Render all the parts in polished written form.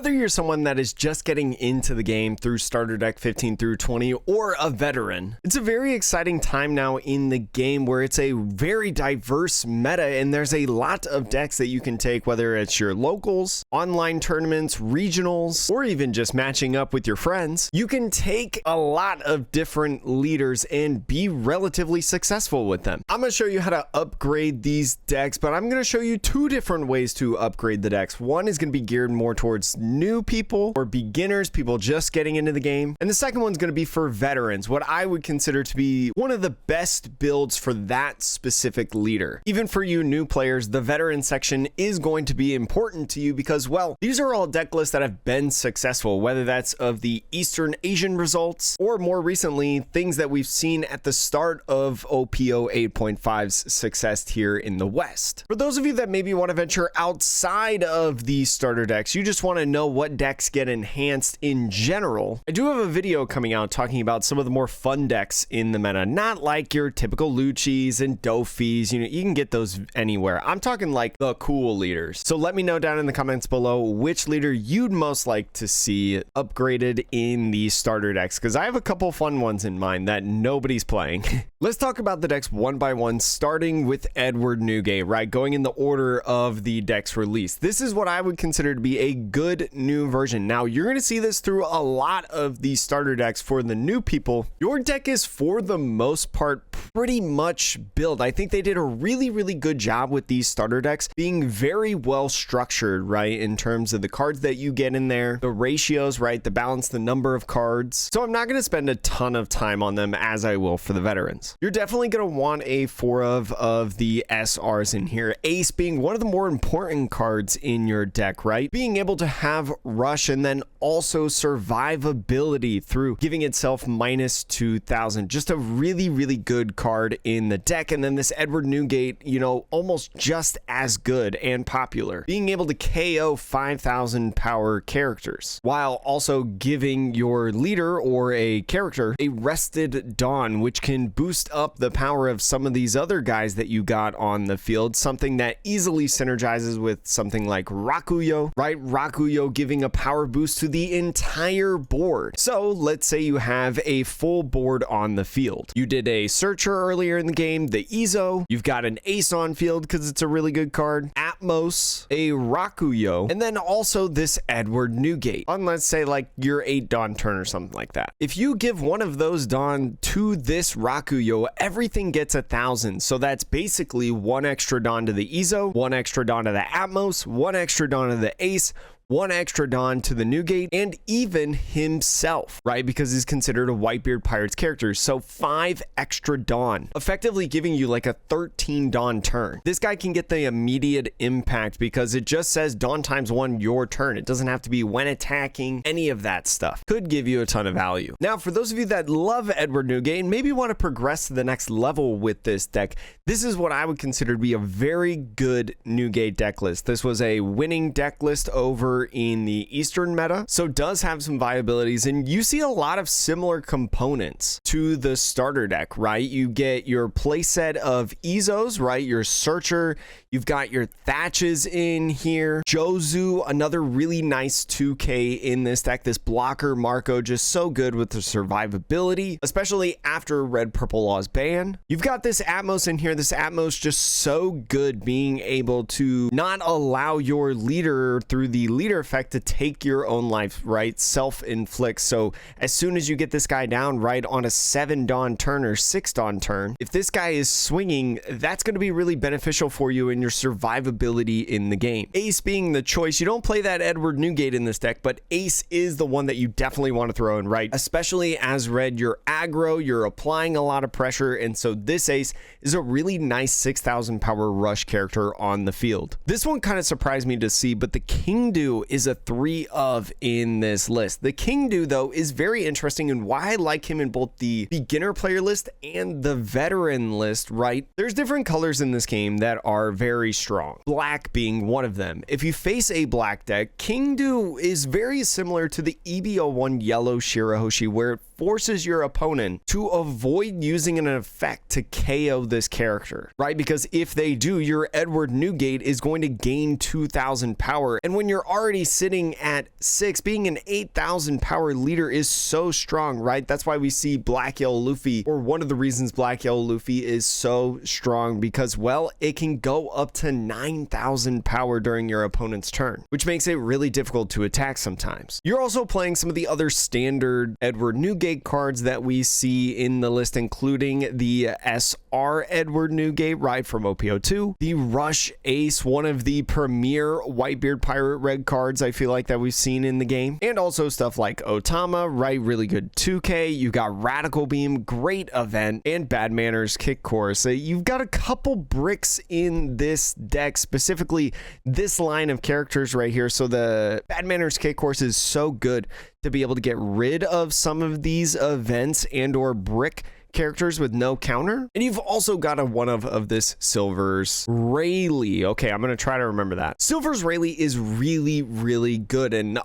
Whether you're someone that is just getting into the game through starter deck 15 through 20 or a veteran, it's a very exciting time now in the game where it's a very diverse meta and there's a lot of decks that you can take, whether it's your locals, online tournaments, regionals, or even just matching up with your friends. You can take a lot of different leaders and be relatively successful with them. I'm going to show you how to upgrade these decks, but I'm going to show you two different ways to upgrade the decks. One is going to be geared more towards new people or beginners, people just getting into the game. And the second one's going to be for veterans, what I would consider to be one of the best builds for that specific leader. Even for you new players, the veteran section is going to be important to you because, well, these are all deck lists that have been successful, whether that's of the Eastern Asian results or more recently, things that we've seen at the start of OPO 8.5's success here in the West. For those of you that maybe want to venture outside of these starter decks, you just want to know what decks get enhanced in general, I do have a video coming out talking about some of the more fun decks in the meta, not like your typical Luccis and Dofis, you can get those anywhere. I'm talking like the cool leaders. So let me know down in the comments below which leader you'd most like to see upgraded in these starter decks, because I have a couple fun ones in mind that nobody's playing. Let's talk about the decks one by one, starting with Edward Newgate, right? Going in the order of the decks released. This is what I would consider to be a good new version. Now, you're going to see this through a lot of these starter decks for the new people. Your deck is, for the most part, pretty much built. I think they did a really, really good job with these starter decks being very well structured, right? In terms of the cards that you get in there, the ratios, right? The balance, the number of cards. So I'm not going to spend a ton of time on them as I will for the veterans. You're definitely going to want a 4 of the SRs in here. Ace being one of the more important cards in your deck, right? Being able to have rush and then also survivability through giving itself minus 2000. Just a really, really good card in the deck. And then this Edward Newgate, almost just as good and popular. Being able to KO 5000 power characters while also giving your leader or a character a rested Dawn, which can boost up the power of some of these other guys that you got on the field, something that easily synergizes with something like Rakuyo, right? Rakuyo giving a power boost to the entire board. So let's say you have a full board on the field. You did a Searcher earlier in the game, the Izo, you've got an Ace on field because it's a really good card, Atmos, a Rakuyo, and then also this Edward Newgate on, let's say, like your 8 Dawn turn or something like that. If you give one of those Dawn to this Rakuyo, everything gets 1000. So that's basically 1 extra Dawn to the Izo, 1 extra Dawn to the Atmos, 1 extra Dawn to the Ace, 1 extra Dawn to the Newgate, and even himself, right? Because he's considered a Whitebeard Pirates character. So 5 extra Dawn, effectively giving you like a 13 Dawn turn. This guy can get the immediate impact because it just says Dawn times 1 your turn. It doesn't have to be when attacking, any of that stuff. Could give you a ton of value. Now, for those of you that love Edward Newgate and maybe want to progress to the next level with this deck, this is what I would consider to be a very good Newgate deck list. This was a winning deck list over in the Eastern meta, so does have some viabilities, and you see a lot of similar components to the starter deck, right? You get your playset of Izos, right? Your Searcher, you've got your Thatches in here, Jozu, another really nice 2K in this deck. This blocker Marco, just so good with the survivability, especially after Red Purple Law's ban. You've got this Atmos in here. This Atmos just so good being able to not allow your leader through the leader effect to take your own life, right? Self-inflict. So as soon as you get this guy down, right, on a 7 Dawn turn or 6 Dawn turn, if this guy is swinging, that's going to be really beneficial for you in your survivability in the game. Ace being the choice. You don't play that Edward Newgate in this deck, but Ace is the one that you definitely want to throw in, right? Especially as red, you're aggro, you're applying a lot of pressure, and so this Ace is a really nice 6000 power rush character on the field. This one kind of surprised me to see, but the Kingdu is a 3 of in this list. The Kingdu, though, is very interesting, and why I like him in both the beginner player list and the veteran list, right? There's different colors in this game that are very strong, black being one of them. If you face a black deck, Kingdu is very similar to the EBO1 yellow Shirahoshi, where it forces your opponent to avoid using an effect to KO this character, right? Because if they do, your Edward Newgate is going to gain 2,000 power. And when you're already sitting at 6, being an 8,000 power leader is so strong, right? That's why we see Black Yellow Luffy, or one of the reasons Black Yellow Luffy is so strong, because, well, it can go up to 9,000 power during your opponent's turn, which makes it really difficult to attack sometimes. You're also playing some of the other standard Edward Newgate cards that we see in the list, including the SR Edward Newgate, right, from OPO2, the Rush Ace, one of the premier Whitebeard Pirate Red cards I feel like that we've seen in the game, and also stuff like Otama, right, really good 2K. You got Radical Beam, great event, and Bad Manners Kick Course. So you've got a couple bricks in this deck, specifically this line of characters right here. So the Bad Manners Kick Course is so good to be able to get rid of some of these events and or brick characters with no counter. And you've also got a one of this Silver's Rayleigh. Okay, I'm gonna try to remember that. Silver's Rayleigh is really good, and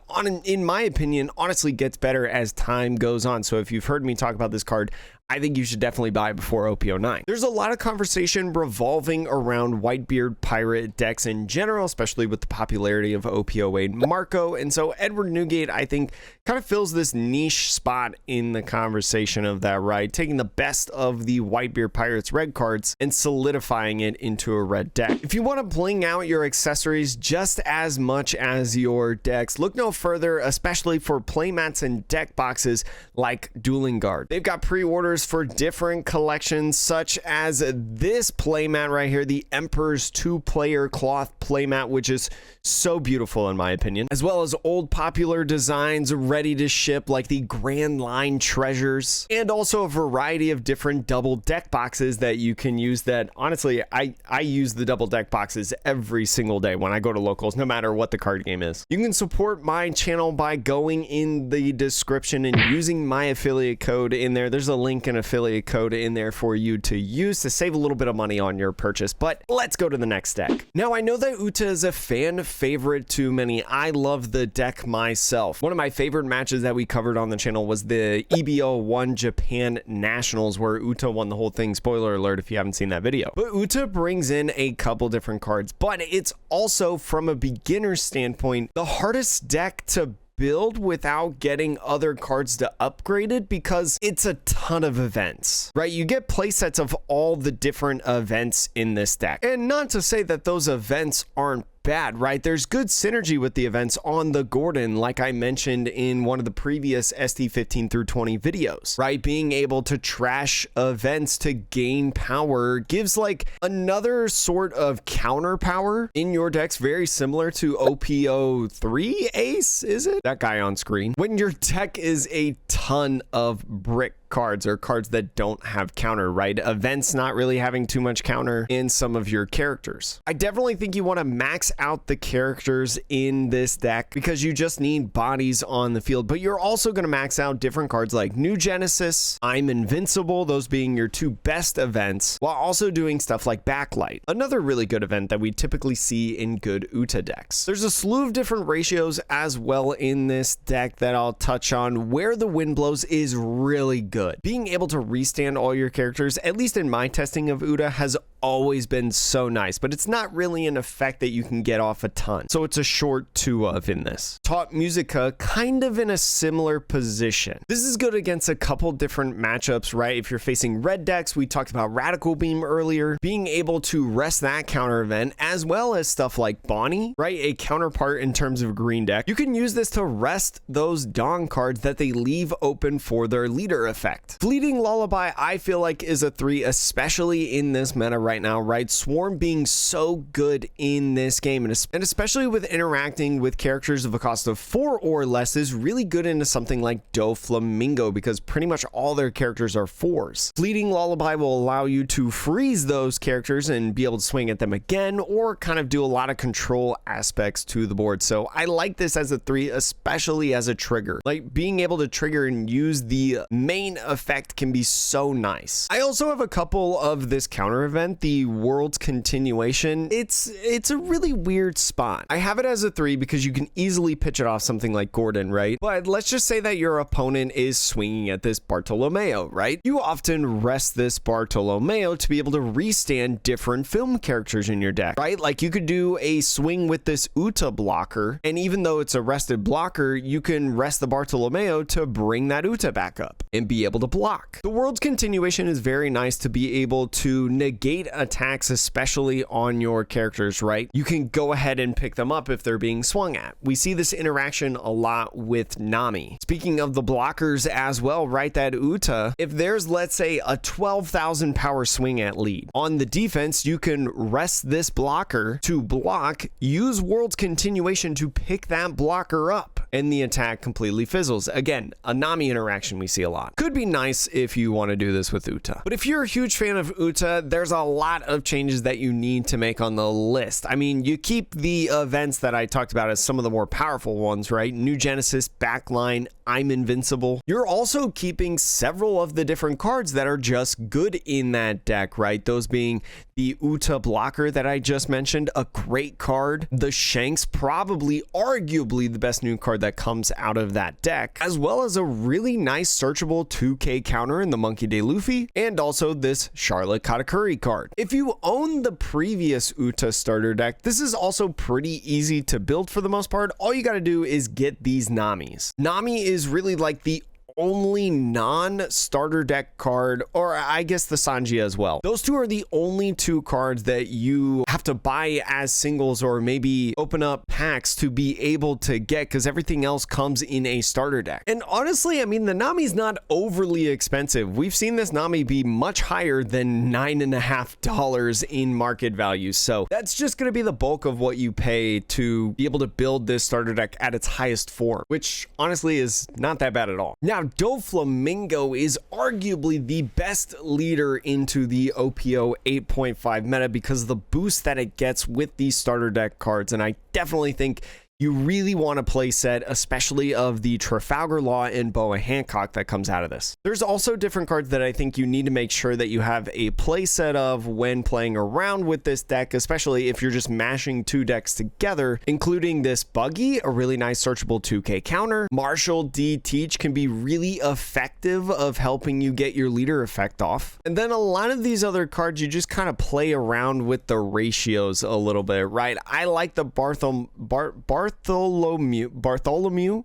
in my opinion, honestly gets better as time goes on. So if you've heard me talk about this card, I think you should definitely buy it before OPO9. There's a lot of conversation revolving around Whitebeard Pirate decks in general, especially with the popularity of OPO8 Marco. And so Edward Newgate, I think, kind of fills this niche spot in the conversation of that, right? Taking the best of the Whitebeard Pirates red cards and solidifying it into a red deck. If you want to bling out your accessories just as much as your decks, look no further, especially for playmats and deck boxes like Dueling Guard. They've got pre-orders for different collections, such as this playmat right here, the Emperor's 2-player cloth playmat, which is so beautiful in my opinion, as well as old popular designs ready to ship like the Grand Line Treasures, and also a variety of different double deck boxes that you can use. That honestly, I use the double deck boxes every single day when I go to locals, no matter what the card game is. You can support my channel by going in the description and using my affiliate code in there. There's a link and affiliate code in there for you to use to save a little bit of money on your purchase. But let's go to the next deck. Now, I know that Uta is a fan favorite to many. I love the deck myself. One of my favorite matches that we covered on the channel was the EBO1 Japan Nationals, where Uta won the whole thing. Spoiler alert if you haven't seen that video. But Uta brings in a couple different cards, but it's also, from a beginner standpoint, the hardest deck to build without getting other cards to upgrade it, because it's a ton of events, right? You get playsets of all the different events in this deck, and not to say that those events aren't bad, right? There's good synergy with the events on the Gordon, like I mentioned in one of the previous ST15 through 20 videos, right? Being able to trash events to gain power gives like another sort of counter power in your decks, very similar to OPO3 Ace, is it? That guy on screen. When your deck is a ton of brick cards, or cards that don't have counter, right? Events not really having too much counter in some of your characters. I definitely think you want to max out the characters in this deck, because you just need bodies on the field, but you're also going to max out different cards like New Genesis, I'm Invincible, those being your two best events, while also doing stuff like Backlight, another really good event that we typically see in good Uta decks. There's a slew of different ratios as well in this deck that I'll touch on. Where the Wind Blows is really good. Being able to restand all your characters, at least in my testing of Uta, has always been so nice, but it's not really an effect that you can get off a ton. So it's a short 2 of in this. Taught Musica, kind of in a similar position. This is good against a couple different matchups, right? If you're facing red decks, we talked about Radical Beam earlier, being able to rest that counter event, as well as stuff like Bonnie, right? A counterpart in terms of green deck. You can use this to rest those Dawn cards that they leave open for their leader effect. Fleeting Lullaby, I feel like, is a 3, especially in this meta right now, right? Swarm being so good in this game, and especially with interacting with characters of a cost of 4 or less, is really good into something like Doflamingo, because pretty much all their characters are 4s. Fleeting Lullaby will allow you to freeze those characters and be able to swing at them again, or kind of do a lot of control aspects to the board. So I like this as a 3, especially as a trigger. Like, being able to trigger and use the main effect can be so nice. I also have a couple of this counter event the world's continuation, it's a really weird spot. I have it as a 3 because you can easily pitch it off something like Gordon, right? But let's just say that your opponent is swinging at this Bartolomeo, right? You often rest this Bartolomeo to be able to restand different film characters in your deck, right? Like you could do a swing with this Uta blocker, and even though it's a rested blocker, you can rest the Bartolomeo to bring that Uta back up and be able to block. The world's continuation is very nice to be able to negate attacks, especially on your characters, right? You can go ahead and pick them up if they're being swung at. We see this interaction a lot with Nami. Speaking of the blockers as well, right, that Uta, if there's, let's say, a 12,000 power swing at lead, on the defense, you can rest this blocker to block, use world's continuation to pick that blocker up, and the attack completely fizzles. Again, a Nami interaction we see a lot. Could be nice if you want to do this with Uta. But if you're a huge fan of Uta, there's a lot of changes that you need to make on the list. I mean, you keep the events that I talked about as some of the more powerful ones, right? New Genesis, Backline, I'm Invincible. You're also keeping several of the different cards that are just good in that deck, right? Those being the Uta blocker that I just mentioned, a great card. The Shanks, probably arguably the best new card that comes out of that deck, as well as a really nice searchable 2k counter in the Monkey D. Luffy, and also this Charlotte Katakuri card. If you own the previous Uta starter deck, this is also pretty easy to build for the most part. All you got to do is get these Namis. Nami is really like the only non-starter deck card, or I guess the Sanji as well. Those two are the only two cards that you have to buy as singles or maybe open up packs to be able to get, because everything else comes in a starter deck. And honestly, I mean, the Nami's not overly expensive. We've seen this Nami be much higher than $9.50 in market value. So that's just going to be the bulk of what you pay to be able to build this starter deck at its highest form, which honestly is not that bad at all. Now, Doflamingo is arguably the best leader into the OPO 8.5 meta because of the boost that it gets with these starter deck cards, and I definitely think you really want a play set, especially of the Trafalgar Law and Boa Hancock that comes out of this. There's also different cards that I think you need to make sure that you have a play set of when playing around with this deck, especially if you're just mashing two decks together, including this Buggy, a really nice searchable 2k counter. Marshall D. Teach can be really effective of helping you get your leader effect off. And then a lot of these other cards, you just kind of play around with the ratios a little bit, right? I like the Bartholomew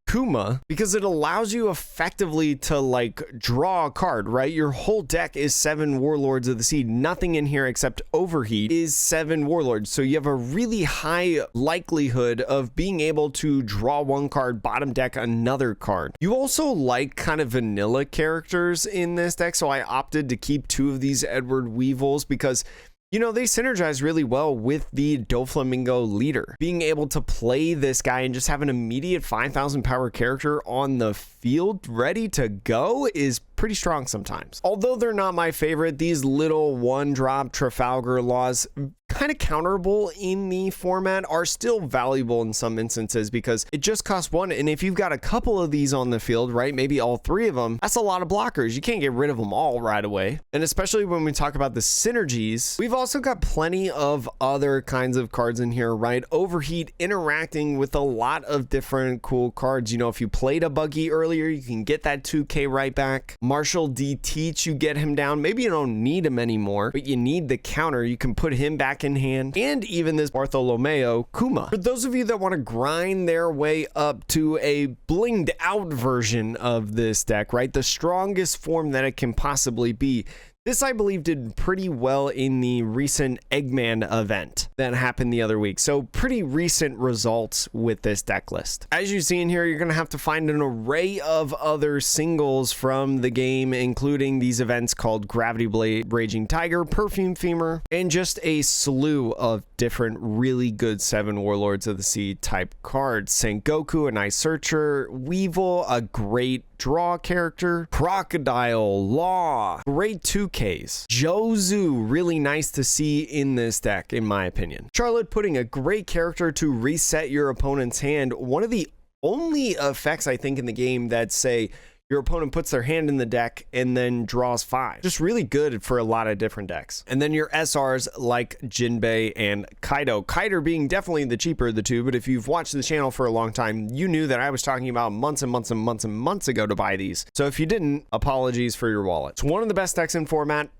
Kuma because it allows you effectively to like draw a card, right? Your whole deck is 7 Warlords of the Sea. Nothing in here except Overheat is 7 Warlords. So you have a really high likelihood of being able to draw one card, bottom deck another card. You also like kind of vanilla characters in this deck, so I opted to keep 2 of these Edward Weevils because, you know, they synergize really well with the Doflamingo leader. Being able to play this guy and just have an immediate 5,000 power character on the field ready to go is pretty strong sometimes. Although they're not my favorite, these little 1-drop Trafalgar Laws, kind of counterable in the format, are still valuable in some instances because it just costs 1, and if you've got a couple of these on the field, right, maybe all 3 of them, that's a lot of blockers. You can't get rid of them all right away. And especially when we talk about the synergies, we've also got plenty of other kinds of cards in here, right? Overheat interacting with a lot of different cool cards. You know, if you played a Buggy earlier, you can get that 2k right back. Marshall D. Teach, you get him down. Maybe you don't need him anymore, but you need the counter. You can put him back in hand, and even this Bartholomew Kuma. For those of you that want to grind their way up to a blinged out version of this deck, right, the strongest form that it can possibly be, this, I believe, did pretty well in the recent Eggman event that happened the other week. So pretty recent results with this deck list. As you see in here, you're going to have to find an array of other singles from the game, including these events called Gravity Blade, Raging Tiger, Perfume Femur, and just a slew of different really good 7 Warlords of the Sea type cards. Sengoku, a nice searcher. Weevil, a great draw character. Crocodile, Law, great 2Ks. Jozu, really nice to see in this deck, in my opinion. Charlotte, putting a great character to reset your opponent's hand. One of the only effects, I think, in the game that say your opponent puts their hand in the deck and then draws 5. Just really good for a lot of different decks. And then your SRs like Jinbei and Kaido. Kaido being definitely the cheaper of the two, but if you've watched the channel for a long time, you knew that I was talking about months and months and months and months ago to buy these. So if you didn't, apologies for your wallet. It's one of the best decks in format.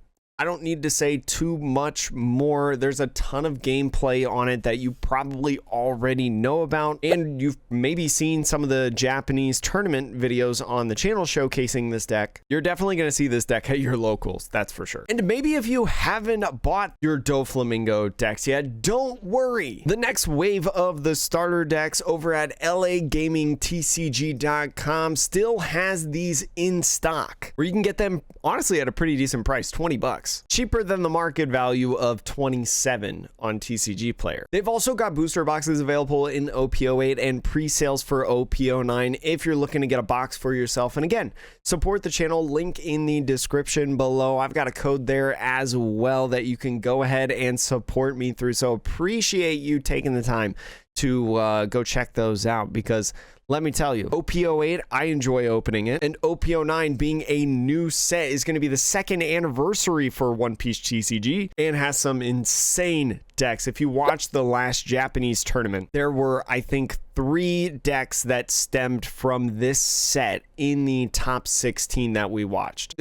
I don't need to say too much more. There's a ton of gameplay on it that you probably already know about, and you've maybe seen some of the Japanese tournament videos on the channel showcasing this deck. You're definitely going to see this deck at your locals, that's for sure. And maybe if you haven't bought your Doflamingo decks yet, don't worry. The next wave of the starter decks over at lagamingtcg.com still has these in stock, where you can get them honestly at a pretty decent price, 20 bucks. Cheaper than the market value of 27 on TCG Player. They've also got booster boxes available in OP08 and pre-sales for OP09 if you're looking to get a box for yourself. And again, support the channel, link in the description below. I've got a code there as well that you can go ahead and support me through. So appreciate you taking the time to go check those out, because let me tell you, OP08, I enjoy opening it, and OP09 being a new set is going to be the 2nd anniversary for One Piece TCG and has some insane decks. If you watched the last Japanese tournament, there were, I think, 3 decks that stemmed from this set in the top 16 that we watched.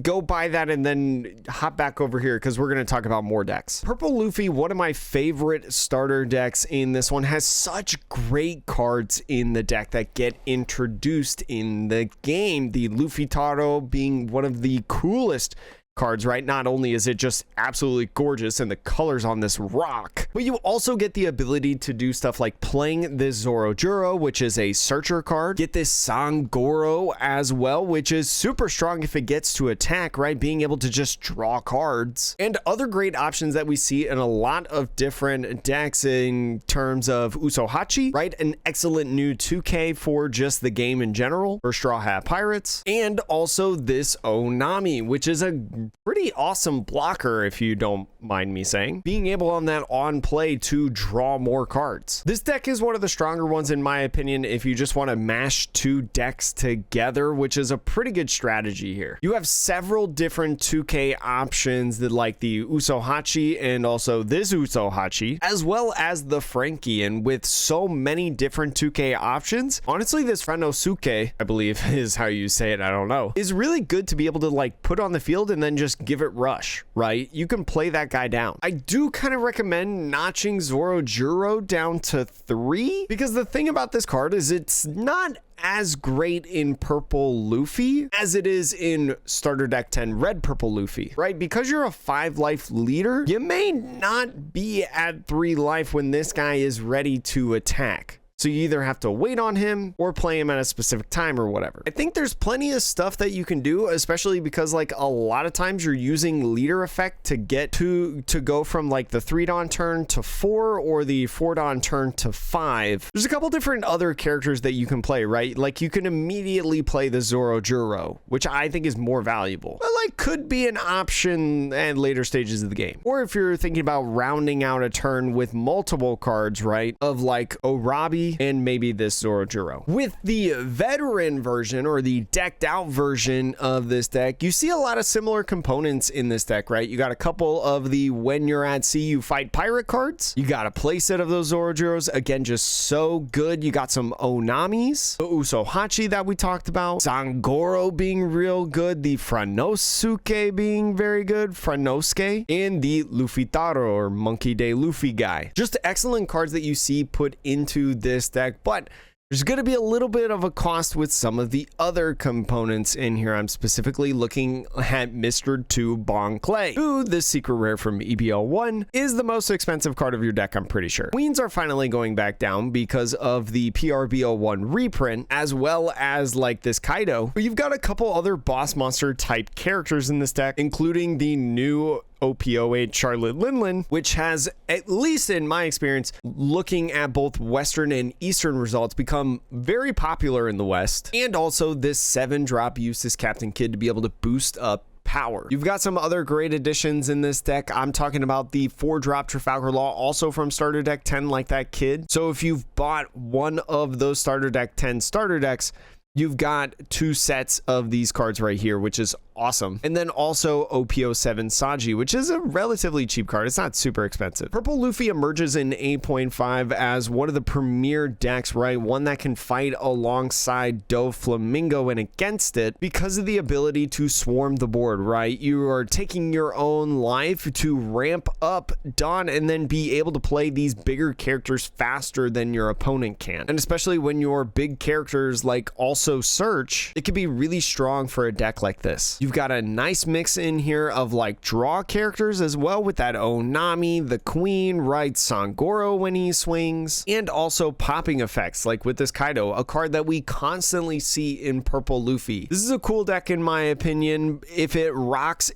Go buy that and then hop back over here, because we're going to talk about more decks. Purple Luffy, one of my favorite starter decks in this one, has such great cards in the deck that get introduced in the game. The Luffy Taro being one of the coolest cards, right? Not only is it just absolutely gorgeous and the colors on this rock, but you also get the ability to do stuff like playing this Zorojuro, which is a searcher card. Get this Sangoro as well, which is super strong if it gets to attack, right? Being able to just draw cards. And other great options that we see in a lot of different decks in terms of Usohachi, right? An excellent new 2K for just the game in general for Straw Hat Pirates. And also this Onami, which is a pretty awesome blocker, if you don't mind me saying, being able on that on play to draw more cards. This deck is one of the stronger ones in my opinion if you just want to mash 2 decks together, which is a pretty good strategy here. You have several different 2K options that, like the Usohachi and also this Usohachi, as well as the Frankie, and with so many different 2K options, honestly this Franosuke, I believe is how you say it, I don't know, is really good to be able to like put on the field and then just give it rush, right? You can play that guy down. I do kind of recommend notching Zorojuro down to 3, because the thing about this card is it's not as great in Purple Luffy as it is in Starter Deck 10 Red Purple Luffy, right? Because you're a 5 life leader, you may not be at 3 life when this guy is ready to attack. So you either have to wait on him or play him at a specific time or whatever. I think there's plenty of stuff that you can do, especially because like a lot of times you're using leader effect to get to go from like the 3-Dawn turn to 4 or the 4-Dawn turn to 5. There's a couple different other characters that you can play, right? Like you can immediately play the Zorojuro, which I think is more valuable, but like could be an option at later stages of the game. Or if you're thinking about rounding out a turn with multiple cards, right, of like Orabi and maybe this Zorojuro. With the veteran version or the decked out version of this deck, you see a lot of similar components in this deck, right? You got a couple of the when you're at sea you fight pirate cards. You got a playset of those Zorojuros, again just so good. You got some Onamis, the Usohachi that we talked about, Sangoro being real good, the Franosuke being very good, Franosuke, and the Luffy Taro or Monkey Day Luffy guy. Just excellent cards that you see put into this deck, but there's going to be a little bit of a cost with some of the other components in here. I'm specifically looking at Mr. 2 Bon Clay, who, this secret rare from EBL1, is the most expensive card of your deck, I'm pretty sure. Queens are finally going back down because of the PRBL1 reprint, as well as like this Kaido. But you've got a couple other boss monster type characters in this deck, including the new OP08 Charlotte Linlin, which has, at least in my experience, looking at both Western and Eastern results, become very popular in the West. And also this 7-drop Eustace Captain Kidd to be able to boost up power. You've got some other great additions in this deck. I'm talking about the 4-drop Trafalgar Law, also from Starter Deck 10 like that kid. So if you've bought one of those Starter Deck 10 starter decks, You've got 2 sets of these cards right here, which is awesome. And then also OPO7 Saji, which is a relatively cheap card. It's not super expensive. Purple Luffy emerges in 8.5 as one of the premier decks, right? One that can fight alongside Doflamingo and against it because of the ability to swarm the board, right? You are taking your own life to ramp up Dawn and then be able to play these bigger characters faster than your opponent can. And especially when your big characters like also Search, it could be really strong for a deck like this. You've got a nice mix in here of like draw characters as well with that Onami, the Queen, right? Sangoro when he swings, and also popping effects like with this Kaido, a card that we constantly see in Purple Luffy. This is a cool deck in my opinion. If it rocks,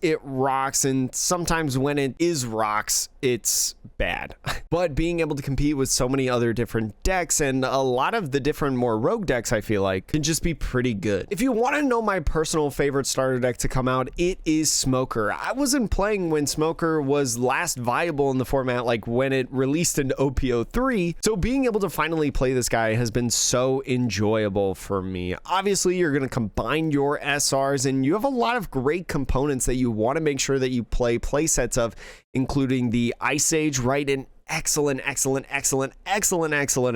and sometimes when it is rocks, it's bad. But being able to compete with so many other different decks and a lot of the different more rogue decks, I feel like, can just be pretty good. If you want to know my personal favorite starter deck to come out, it is Smoker. I wasn't playing when Smoker was last viable in the format, like when it released in OPO3, so being able to finally play this guy has been so enjoyable for me. Obviously, you're going to combine your SRs, and you have a lot of great components that you want to make sure that you play sets of, including the Ice Age, right? And excellent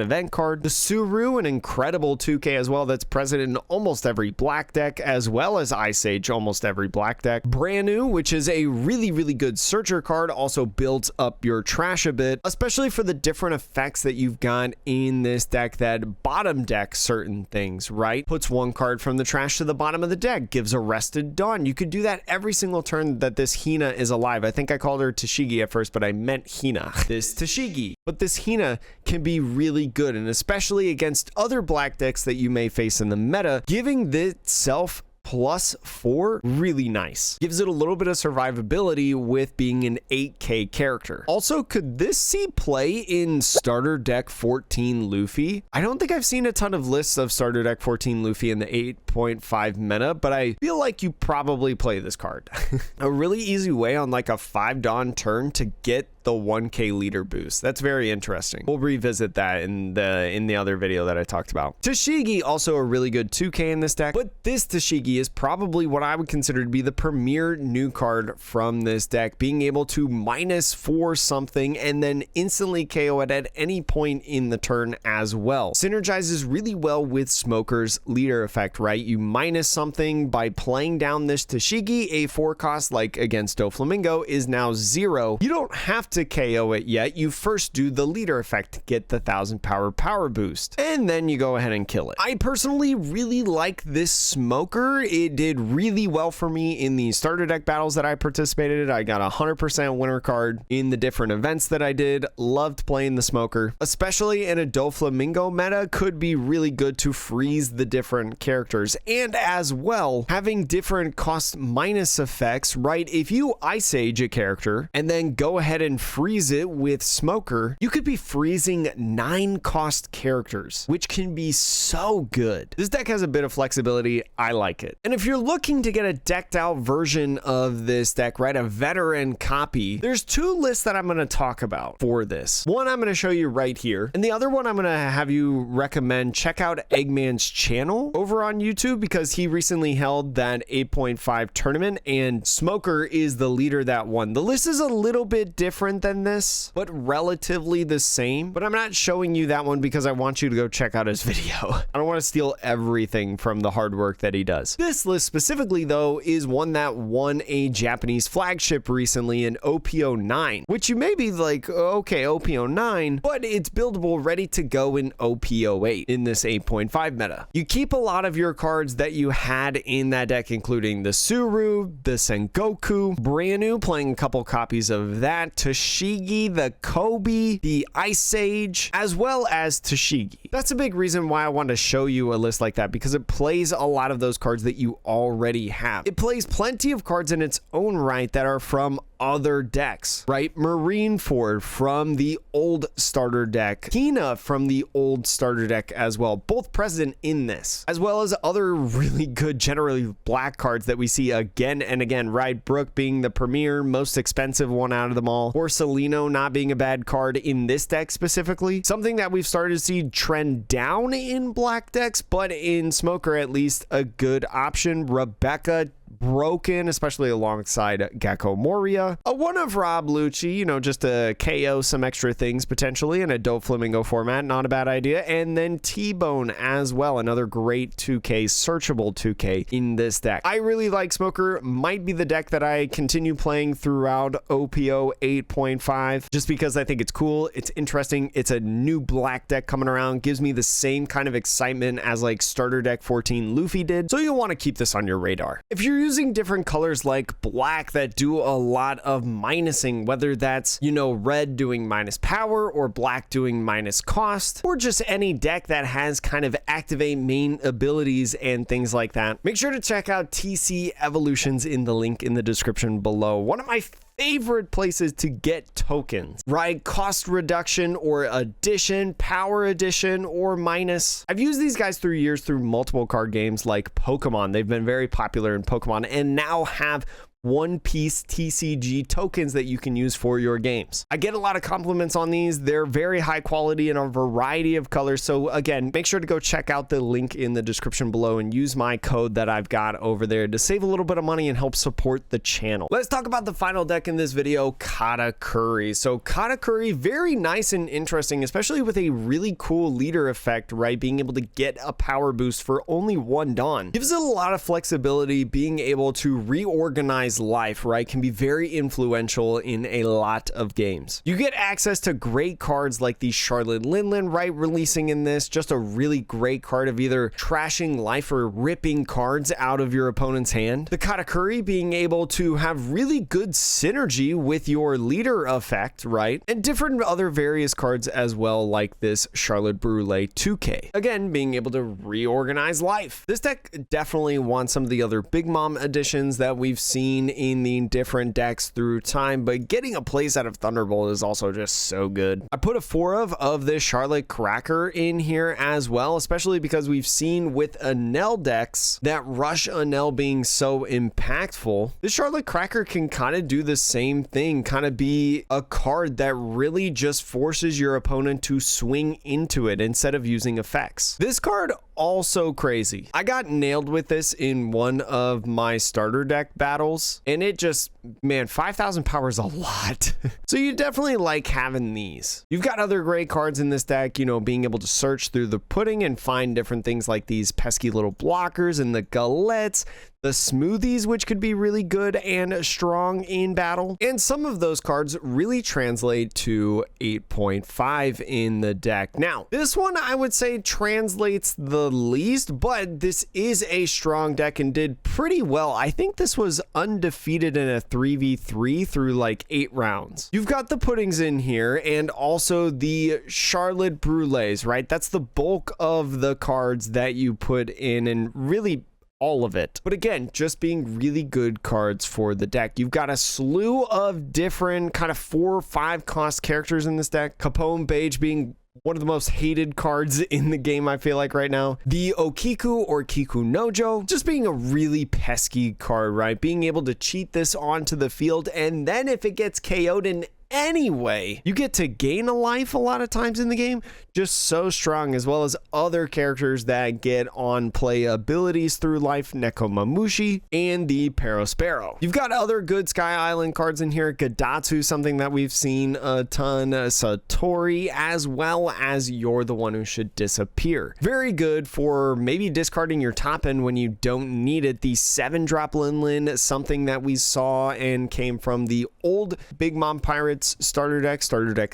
event card. The Suru, an incredible 2K as well, that's present in almost every black deck, as well as Ice Age, almost every black deck. Brand New, which is a really good searcher card, also builds up your trash a bit, especially for the different effects that you've got in this deck that bottom deck certain things, right? Puts one card from the trash to the bottom of the deck, gives Arrested Dawn. You could do that every single turn that this Hina is alive. I think I called her Tashigi at first, but I meant Hina. This Tashigi. But this Hina can be really good, and especially against other black decks that you may face in the meta, giving itself +4 really nice. Gives it a little bit of survivability with being an 8K character. Also, could this see play in starter deck 14 Luffy? I don't think I've seen a ton of lists of starter deck 14 Luffy in the 8.5 meta, but I feel like you probably play this card. A really easy way on like a 5 Dawn turn to get the 1K leader boost. That's very interesting. We'll revisit that in the other video that I talked about. Tashigi, also a really good 2K in this deck, but this Tashigi is probably what I would consider to be the premier new card from this deck, being able to -4 something and then instantly KO it at any point in the turn as well. Synergizes really well with Smoker's leader effect, right? You minus something by playing down this Tashigi, a 4 cost like against Doflamingo is now 0. You don't have to KO it yet. You first do the leader effect to get the 1000 power boost, and then you go ahead and kill it. I personally really like this Smoker. It did really well for me in the starter deck battles that I participated in. I got a 100% winner card in the different events that I did. Loved playing the Smoker, especially in a Doflamingo meta. Could be really good to freeze the different characters, and as well having different cost minus effects, right? If you Ice Age a character and then go ahead and freeze it with Smoker, you could be freezing 9 cost characters, which can be so good. This deck has a bit of flexibility. I like it. And if you're looking to get a decked out version of this deck, right, a veteran copy, there's 2 lists that I'm going to talk about for this. One I'm going to show you right here, and the other one I'm going to have you recommend check out Eggman's channel over on YouTube, because he recently held that 8.5 tournament and Smoker is the leader that won. The list is a little bit different than this, but relatively the same. But I'm not showing you that one because I want you to go check out his video. I don't want to steal everything from the hard work that he does. This list specifically, though, is one that won a Japanese flagship recently in OPO9, which you may be like, okay, OPO9, but it's buildable, ready to go in OPO8 in this 8.5 meta. You keep a lot of your cards that you had in that deck, including the Suru, the Sengoku, Brand New, playing a couple copies of that, Tashigi, the Kobe, the Ice Age, as well as Tashigi. That's a big reason why I wanted to show you a list like that, because it plays a lot of those cards that you already have. It plays plenty of cards in its own right that are from other decks, right? Marineford from the old starter deck, Hina from the old starter deck as well, both present in this, as well as other really good, generally black cards that we see again and again, right? Brook being the premier, most expensive one out of them all, Borsalino not being a bad card in this deck specifically, something that we've started to see trend down in black decks, but in Smoker at least a good option. Rebecca broken, especially alongside Gecko Moria. A one of Rob Lucci, you know, just to KO some extra things potentially in a Doflamingo format, not a bad idea. And then T-Bone as well, another great 2K, searchable 2K in this deck. I really like Smoker, might be the deck that I continue playing throughout OPO 8.5, just because I think it's cool, it's interesting, it's a new black deck coming around, gives me the same kind of excitement as like starter deck 14 Luffy did, so you'll want to keep this on your radar. If you're using different colors like black that do a lot of minusing, whether that's, you know, red doing minus power or black doing minus cost, or just any deck that has kind of activate main abilities and things like that, make sure to check out TC Evolutions in the link in the description below. One of my favorite places to get tokens, right? Cost reduction or addition, power addition or minus. I've used these guys through years through multiple card games like Pokemon. They've been very popular in Pokemon and now have One Piece TCG tokens that you can use for your games. I get a lot of compliments on these. They're very high quality in a variety of colors. So again, make sure to go check out the link in the description below and use my code that I've got over there to save a little bit of money and help support the channel. Let's talk about the final deck in this video, Katakuri. So Katakuri, very nice and interesting, especially with a really cool leader effect, right? Being able to get a power boost for only one Dawn. Gives it a lot of flexibility, being able to reorganize life, right? Can be very influential in a lot of games. You get access to great cards like the Charlotte Linlin, right? Releasing in this, just a really great card of either trashing life or ripping cards out of your opponent's hand. The Katakuri being able to have really good synergy with your leader effect, right? And different other various cards as well, like this Charlotte Brule 2K. Again, being able to reorganize life. This deck definitely wants some of the other Big Mom additions that we've seen in the different decks through time, but getting a place out of Thunderbolt is also just so good. I put a 4 of this Charlotte Cracker in here as well, especially because we've seen with Anel decks that rush Anel being so impactful. This Charlotte Cracker can kind of do the same thing, kind of be a card that really just forces your opponent to swing into it instead of using effects. This card also crazy. I got nailed with this in one of my starter deck battles, and it just, man, 5,000 power is a lot. So you definitely like having these. You've got other great cards in this deck, you know, being able to search through the pudding and find different things like these pesky little blockers and the galettes, the smoothies, which could be really good and strong in battle. And some of those cards really translate to 8.5 in the deck. Now, this one I would say translates the least, but this is a strong deck and did pretty well. I think this was undefeated in a 3v3 through like 8 rounds. You've got the puddings in here and also the Charlotte Brules, right? That's the bulk of the cards that you put in, and really all of it. But again, just being really good cards for the deck. You've got a slew of different kind of 4 or 5 cost characters in this deck. Capone Beige being one of the most hated cards in the game, I feel like right now. The Okiku or Kiku Nojo, just being a really pesky card, right? Being able to cheat this onto the field, and then if it gets KO'd in anyway, you get to gain a life a lot of times in the game. Just so strong, as well as other characters that get on play abilities through life, Nekomamushi and the Perospero. You've got other good Sky Island cards in here. Gadatsu, something that we've seen a ton. Satori, as well as You're the One Who Should Disappear. Very good for maybe discarding your top end when you don't need it. The 7-drop Linlin, something that we saw and came from the old Big Mom Pirates starter deck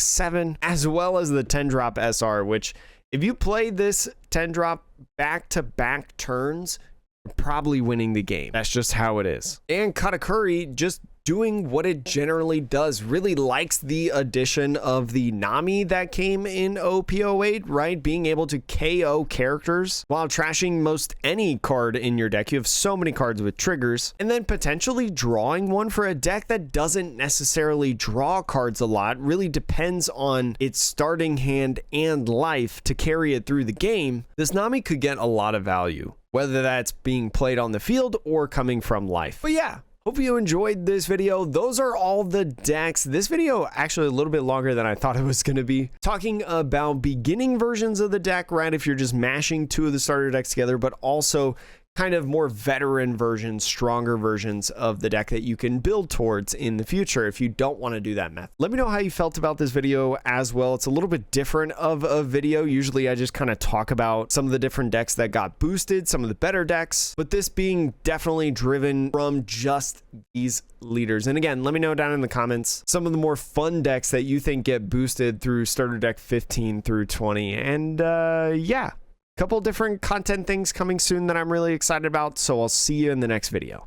7, as well as the 10-drop SR, which if you play this 10-drop back-to-back turns, you're probably winning the game. That's just how it is. And Katakuri, just doing what it generally does. Really likes the addition of the Nami that came in OP08, right? Being able to KO characters while trashing most any card in your deck. You have so many cards with triggers, and then potentially drawing one for a deck that doesn't necessarily draw cards a lot. Really depends on its starting hand and life to carry it through the game. This Nami could get a lot of value, whether that's being played on the field or coming from life. But yeah, hope you enjoyed this video. Those are all the decks. This video actually a little bit longer than I thought it was going to be. Talking about beginning versions of the deck, right? If you're just mashing two of the starter decks together, but also kind of more veteran versions, stronger versions of the deck that you can build towards in the future if you don't want to do that method. Let me know how you felt about this video as well. It's a little bit different of a video. Usually I just kind of talk about some of the different decks that got boosted, some of the better decks, but this being definitely driven from just these leaders. And again, let me know down in the comments some of the more fun decks that you think get boosted through starter deck 15 through 20. And yeah, couple different content things coming soon that I'm really excited about, so I'll see you in the next video.